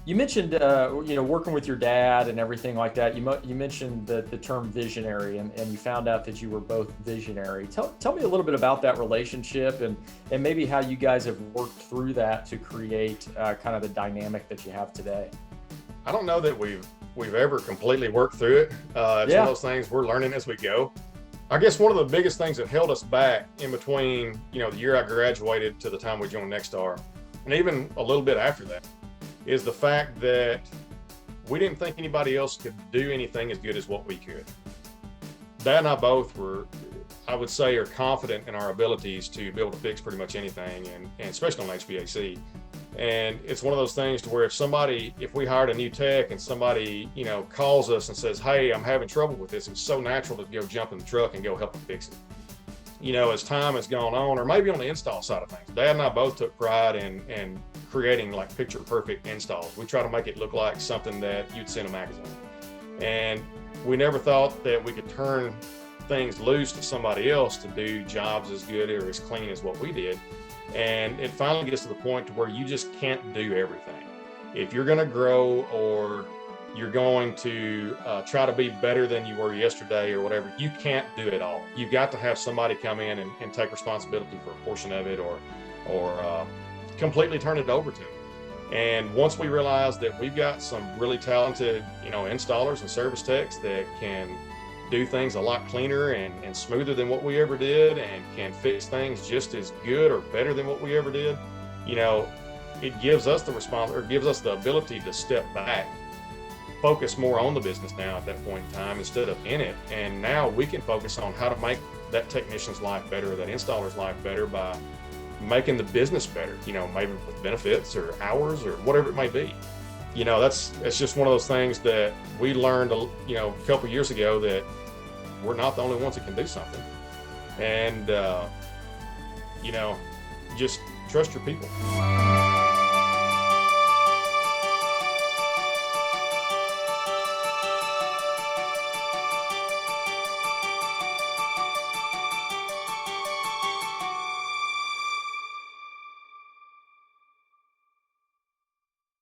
You mentioned, working with your dad and everything like that. You mentioned the term visionary, and you found out that you were both visionary. Tell me a little bit about that relationship, and maybe how you guys have worked through that to create kind of the dynamic that you have today. I don't know that we've ever completely worked through it. It's one of Yeah. those things we're learning as we go. I guess one of the biggest things that held us back in between, the year I graduated to the time we joined Nexstar, and even a little bit after that, is the fact that we didn't think anybody else could do anything as good as what we could. Dad and I both were, I would say, are confident in our abilities to be able to fix pretty much anything, and especially on HVAC. And it's one of those things to where if we hired a new tech and somebody, calls us and says, "Hey, I'm having trouble with this," it's so natural to go jump in the truck and go help them fix it. As time has gone on, or maybe on the install side of things, Dad and I both took pride in creating like picture perfect installs. We try to make it look like something that you'd see in a magazine. And we never thought that we could turn things loose to somebody else to do jobs as good or as clean as what we did. And it finally gets to the point to where you just can't do everything. If you're going to grow, or you're going to try to be better than you were yesterday or whatever, you can't do it all. You've got to have somebody come in and take responsibility for a portion of it, or completely turn it over to them. And once we realized that we've got some really talented, installers and service techs that can do things a lot cleaner and smoother than what we ever did, and can fix things just as good or better than what we ever did, it gives us gives us the ability to step back, focus more on the business now at that point in time instead of in it. And now we can focus on how to make that technician's life better, that installer's life better, by making the business better, maybe with benefits or hours or whatever it may be. It's just one of those things that we learned, a couple years ago, that we're not the only ones that can do something. And, just trust your people.